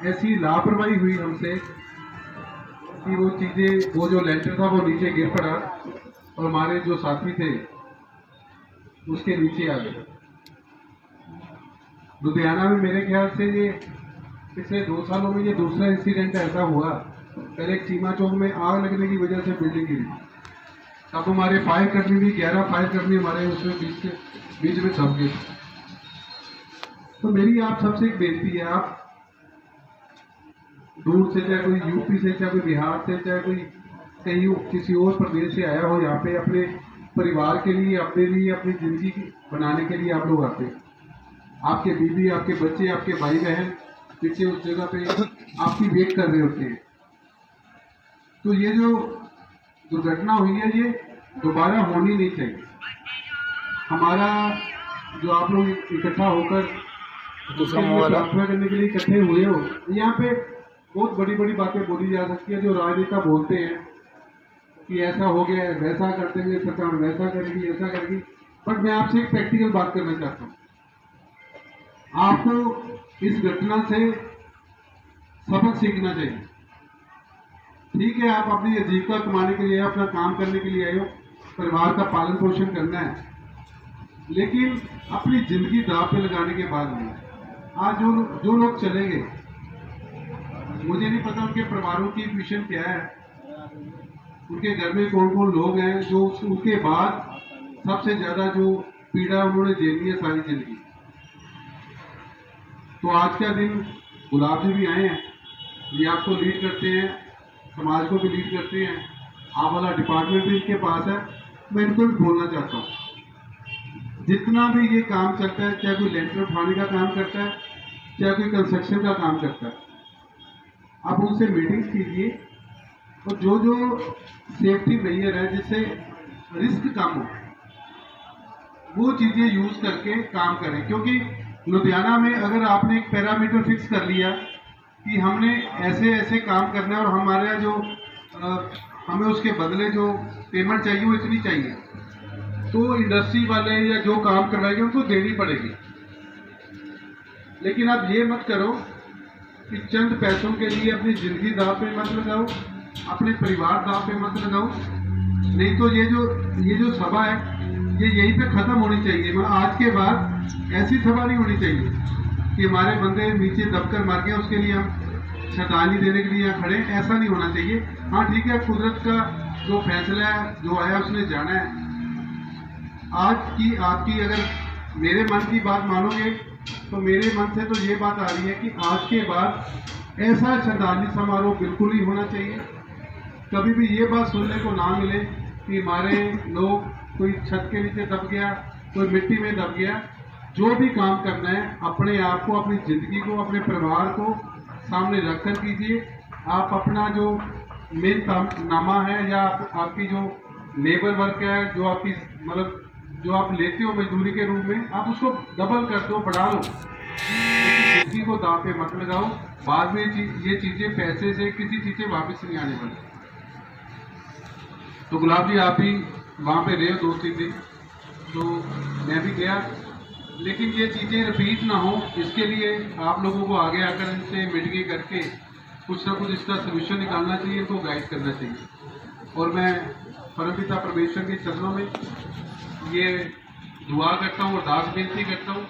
ऐसी लापरवाही हुई हमसे कि वो चीज़ें, वो जो लेंटर था वो नीचे गिर पड़ा और हमारे जो साथी थे उसके नीचे आ गए। लुधियाना में मेरे ख्याल से ये पिछले 2 सालों में ये दूसरा इंसिडेंट ऐसा हुआ। पहले एक चीमा चौक में आग लगने की वजह से बिल्डिंग गिरी, तब हमारे फायर कर्मी भी 11 फायर कर्मी हमारे उसमें बीच में दब गए। तो मेरी आप सबसे एक बेनती है, आप दूर से, चाहे कोई यूपी से, चाहे कोई बिहार से, चाहे कोई कहीं किसी और प्रदेश से आया हो, यहाँ पे अपने परिवार के लिए, अपने लिए, अपनी जिंदगी बनाने के लिए आप लोग आते हैं। आपके बीवी, आपके बच्चे, आपके भाई बहन पीछे उस जगह पे आपकी वेट कर रहे होते हैं। तो ये जो दुर्घटना हुई है ये दोबारा होनी नहीं चाहिए। हमारा जो आप लोग इकट्ठा होकर दूसरा प्रार्थना करने के लिए इकट्ठे हुए हो, यहाँ पे बहुत बड़ी बड़ी बातें बोली जा सकती है। जो राजनेता बोलते हैं कि ऐसा हो गया, वैसा कर देंगे, सरकार वैसा करेगी, ऐसा करेगी, बट मैं आपसे एक प्रैक्टिकल बात करना चाहता हूँ। आपको इस घटना से सबक सीखना चाहिए। ठीक है, आप अपनी आजीविका कमाने के लिए, अपना काम करने के लिए आए हो, परिवार का पालन पोषण करना है, लेकिन अपनी जिंदगी दांव पे लगाने के बाद नहीं। आज जो लोग चले गए, मुझे नहीं पता उनके परिवारों की विजन क्या है, उनके घर में कौन कौन लोग हैं जो उनके बाद सबसे ज्यादा जो पीड़ा उन्होंने झेली है सारी जिंदगी। तो आज का दिन गुलाब जी भी आए हैं, ये आपको लीड करते हैं, समाज को भी लीड करते हैं, आप वाला डिपार्टमेंट भी इनके पास है। मैं इनको भी बोलना चाहता हूँ, जितना भी ये काम चलता है, चाहे कोई लेंटर उठाने का काम करता है, चाहे कोई कंस्ट्रक्शन का काम करता है, आप उनसे मीटिंग्स कीजिए और जो जो सेफ्टी मेजर है जिससे रिस्क कम हो, वो चीजें यूज करके काम करें। क्योंकि लुधियाना में अगर आपने एक पैरामीटर फिक्स कर लिया कि हमने ऐसे ऐसे काम करना है और हमारा जो हमें उसके बदले जो पेमेंट चाहिए वो इतनी चाहिए, तो इंडस्ट्री वाले या जो काम करवाएंगे उनको देनी पड़ेगी। लेकिन आप ये मत करो कि चंद पैसों के लिए अपनी जिंदगी दांव पे मत लगाओ, अपने परिवार दांव पे मत लगाओ। नहीं तो ये जो सभा है ये यहीं पे खत्म होनी चाहिए। मतलब आज के बाद ऐसी सभा नहीं होनी चाहिए कि हमारे बंदे नीचे दबकर मर गए, उसके लिए हम श्रद्धांजलि देने के लिए यहाँ खड़े, ऐसा नहीं होना चाहिए। हाँ ठीक है, कुदरत का जो फैसला है, जो आया उसने जाना है। आज की आपकी अगर मेरे मन की बात मानोगे तो मेरे मन से तो ये बात आ रही है कि आज के बाद ऐसा श्रद्धांजलि समारोह बिल्कुल ही होना चाहिए। कभी भी ये बात सुनने को ना मिले कि हमारे लोग कोई छत के नीचे दब गया, कोई मिट्टी में दब गया। जो भी काम करना है अपने आप को, अपनी जिंदगी को, अपने परिवार को सामने रखकर कीजिए। आप अपना जो मेन नामा है या आपकी जो लेबर वर्क है, जो आपकी मतलब जो आप लेते हो मजदूरी के रूप में, आप उसको डबल कर दो, बढ़ा लो, लेकिन जिंदगी को दांव पे मत लगाओ। बाद में ये चीजें पैसे से किसी चीज से वापस नहीं आने वाली। तो गुलाब जी आप भी वहाँ पे रहे 2-3 दिन, तो मैं भी गया, लेकिन ये चीज़ें रिपीट ना हो इसके लिए आप लोगों को आगे आकर इनसे मीटिंगें करके कुछ ना कुछ इसका सोल्यूशन निकालना चाहिए, इनको गाइड करना चाहिए। और मैं परमपिता परमेश्वर के चरणों में ये दुआ करता हूँ, अरदास बेनती करता हूँ।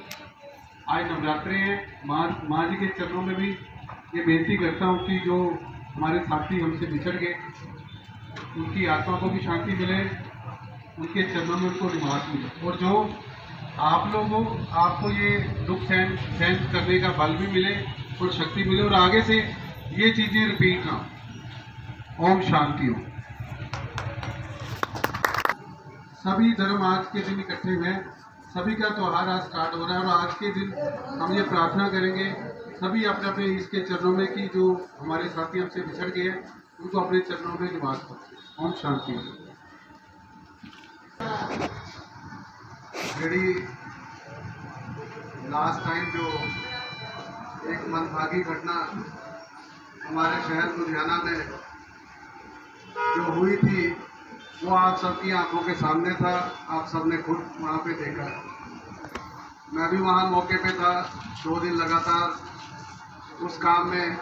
आज नवरात्रे हैं, माँ जी के चरणों में भी ये बेनती करता हूँ कि जो हमारे साथी हमसे बिछड़ गए, उनकी आत्मा को भी शांति मिले, उनके चरणों में उनको निवास मिले, और जो आप लोगों आपको ये दुख सहन करने का बल भी मिले और शक्ति मिले, और आगे से ये चीजें रिपीट ना हो। ओम शांति हो। सभी धर्म आज के दिन इकट्ठे हुए, सभी का त्योहार आज स्टार्ट हो रहा है, और आज के दिन हम ये प्रार्थना करेंगे सभी अपने अपने इसके चरणों में कि जो हमारे साथी हमसे बिछड़ गए हैं उनको अपने चरणों में निवास करें। ओम शांति हो। ਜਿਹੜੀ लास्ट टाइम जो एक मनभागी घटना हमारे शहर लुधियाना में जो हुई थी, वो आप सबकी आंखों के सामने था, आप सबने खुद वहाँ पे देखा। मैं भी वहाँ मौके पे था, 2 दिन लगातार उस काम में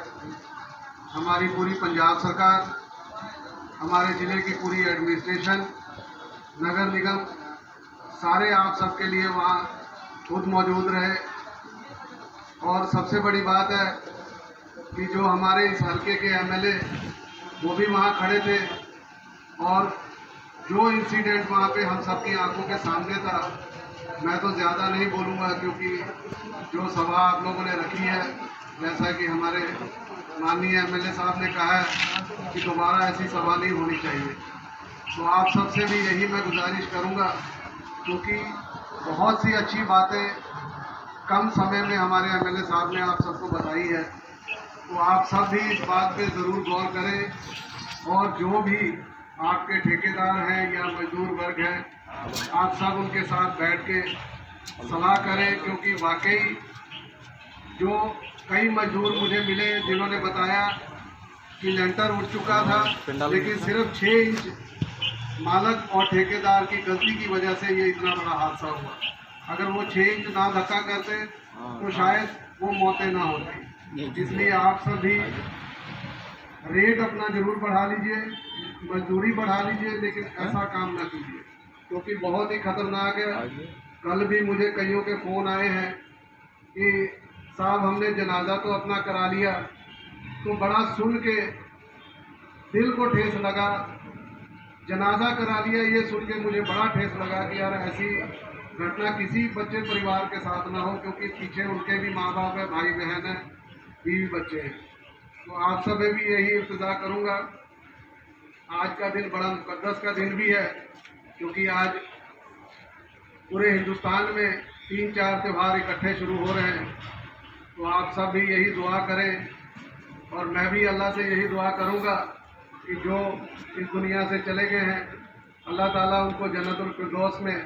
हमारी पूरी पंजाब सरकार, हमारे ज़िले की पूरी एडमिनिस्ट्रेशन, नगर निगम, सारे आप सबके लिए वहाँ खुद मौजूद रहे। और सबसे बड़ी बात है कि जो हमारे इस हल्के के एमएलए वो भी वहाँ खड़े थे और जो इंसिडेंट वहाँ पे हम सबकी आंखों के सामने था, मैं तो ज़्यादा नहीं बोलूँगा क्योंकि जो सभा आप लोगों ने रखी है, जैसा कि हमारे माननीय एमएलए साहब ने कहा है कि दोबारा ऐसी सभा नहीं होनी चाहिए। तो आप सबसे भी यही मैं गुजारिश करूँगा क्योंकि बहुत सी अच्छी बातें कम समय में हमारे एमएलए साहब ने आप सबको बताई है। तो आप सब भी इस बात पे ज़रूर गौर करें और जो भी आपके ठेकेदार हैं या मजदूर वर्ग हैं, आप सब उनके साथ बैठ के सलाह करें क्योंकि वाकई जो कई मजदूर मुझे मिले जिन्होंने बताया कि लेंटर उठ चुका था लेकिन सिर्फ 6 इंच मालक और ठेकेदार की गलती की वजह से ये इतना बड़ा हादसा हुआ। अगर वो 6 इंच ना धक्का करते तो शायद वो मौतें ना होती। इसलिए आप सब भी रेट अपना जरूर बढ़ा लीजिए, मजदूरी बढ़ा लीजिए, लेकिन ऐसा काम ना कीजिए क्योंकि बहुत ही खतरनाक है। कल भी मुझे कईयों के फ़ोन आए हैं कि साहब हमने जनाजा तो अपना करा लिया, तो बड़ा सुन के दिल को ठेस लगा। जनाजा करा लिया ये सुन के मुझे बड़ा ठेस लगा कि यार ऐसी घटना किसी बच्चे परिवार के साथ ना हो क्योंकि पीछे उनके भी माँ बाप है, भाई बहन है, बीवी बच्चे हैं। तो आप सब भी यही इल्तिजा करूँगा, आज का दिन बड़ा मुकद्दस का दिन भी है क्योंकि आज पूरे हिंदुस्तान में 3-4 त्यौहार इकट्ठे शुरू हो रहे हैं। तो आप सब भी यही दुआ करें और मैं भी अल्लाह से यही दुआ करूँगा कि जो इस दुनिया से चले गए हैं अल्लाह ताला उनको जन्नतुल फिरदौस में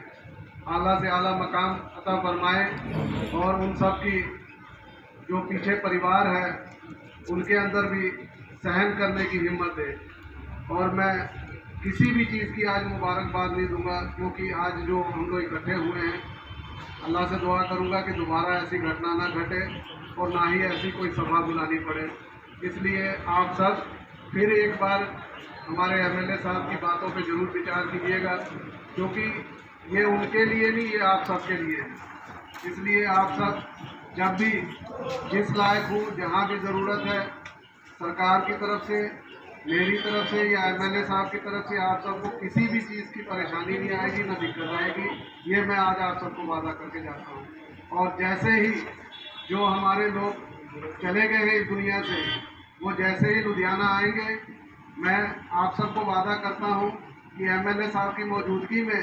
आला से आला मकाम अता फरमाए और उन सब की जो पीछे परिवार है उनके अंदर भी सहन करने की हिम्मत दे। और मैं किसी भी चीज़ की आज मुबारकबाद नहीं दूंगा क्योंकि आज जो हम लोग इकट्ठे हुए हैं, अल्लाह से दुआ करूंगा कि दोबारा ऐसी घटना ना घटे और ना ही ऐसी कोई सभा बुलानी पड़े। इसलिए आप सब फिर एक बार हमारे एमएलए साहब की बातों पे ज़रूर विचार कीजिएगा क्योंकि ये उनके लिए नहीं, ये आप सबके लिए है। इसलिए आप सब जब भी जिस लायक हो, जहाँ भी ज़रूरत है, सरकार की तरफ से, मेरी तरफ से या एमएलए साहब की तरफ से आप सबको किसी भी चीज़ की परेशानी नहीं आएगी, ना दिक्कत आएगी। ये मैं आज आप सबको वादा करके जाता हूँ। और जैसे ही जो हमारे लोग चले गए हैं इस दुनिया से, वो जैसे ही लुधियाना आएंगे, मैं आप सबको वादा करता हूँ कि एमएलए साहब की मौजूदगी में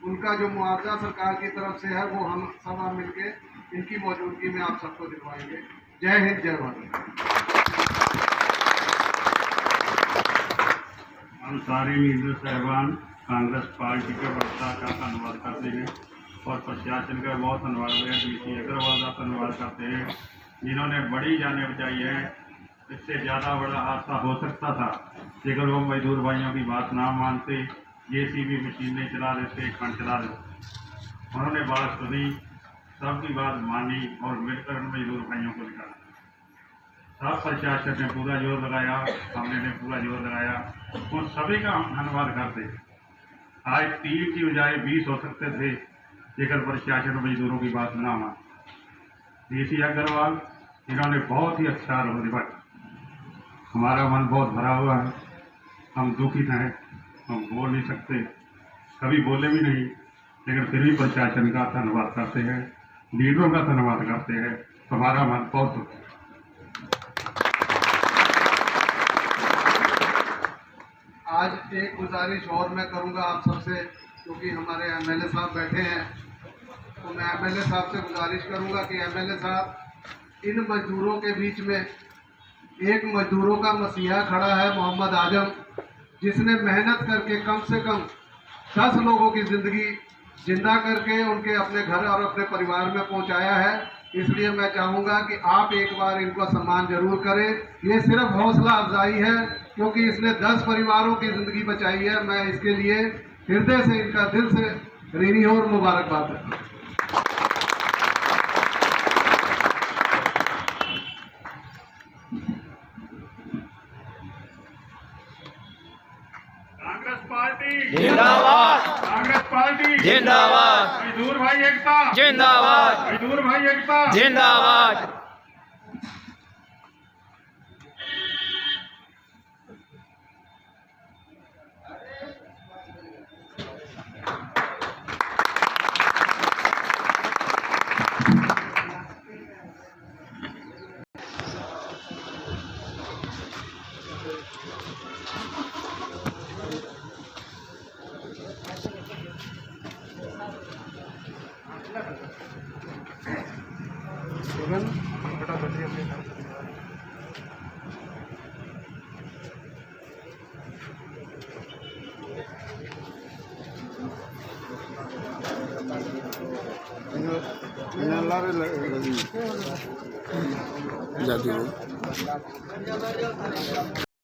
उनका जो मुआवजा सरकार की तरफ से है वो हम सब मिलके इनकी मौजूदगी में आप सबको दिलवाएंगे। जय हिंद, जय भारत। अंसारी मीर साहबान कांग्रेस पार्टी के वक्ता का धन्यवाद करते हैं और प्रशासन का बहुत धन्यवाद है, डीसी अग्रवाल का धन्यवाद करते हैं जिन्होंने बड़ी जानें बचाई है। इससे ज़्यादा बड़ा हादसा हो सकता था लेकिन वो मजदूर भाइयों की बात ना मानते, जेसीबी मशीनें चला देते, खंड चला देते। उन्होंने बात सुनी, सबकी बात मानी और मिलकर मजदूर भाइयों को निकाला। सब प्रशासन ने पूरा जोर लगाया, हमने पूरा जोर लगाया, उन सभी का हम धन्यवाद करते। आज 3 की बजाय 20 हो सकते थे लेकिन प्रशासन मजदूरों की बात ना मानी। डीसी अग्रवाल इन्होंने बहुत ही अच्छा रोल निभाया। हमारा मन बहुत भरा हुआ है, हम दुखित हैं, हम बोल नहीं सकते, कभी बोले भी नहीं, लेकिन फिर भी प्रशासन का धन्यवाद करते हैं, लीडरों का धन्यवाद करते हैं। हमारा मन बहुत दुखी है। आज एक गुजारिश और मैं करूंगा आप सबसे, क्योंकि हमारे एमएलए साहब बैठे हैं, तो मैं एमएलए साहब से गुजारिश करूंगा कि एमएलए साहब, इन मजदूरों के बीच में एक मजदूरों का मसीहा खड़ा है, मोहम्मद आजम, जिसने मेहनत करके कम से कम 10 लोगों की ज़िंदगी जिंदा करके उनके अपने घर और अपने परिवार में पहुंचाया है। इसलिए मैं चाहूँगा कि आप एक बार इनको सम्मान जरूर करें। ये सिर्फ हौसला अफजाई है क्योंकि इसने 10 परिवारों की ज़िंदगी बचाई है। मैं इसके लिए हृदय से, इनका दिल से ऋणी और मुबारकबाद है। जिंदाबाद कांग्रेस पार्टी जिंदाबाद मजदूर भाई एकता जिंदाबाद मजदूर भाई एकता जिंदाबाद जाती हूँ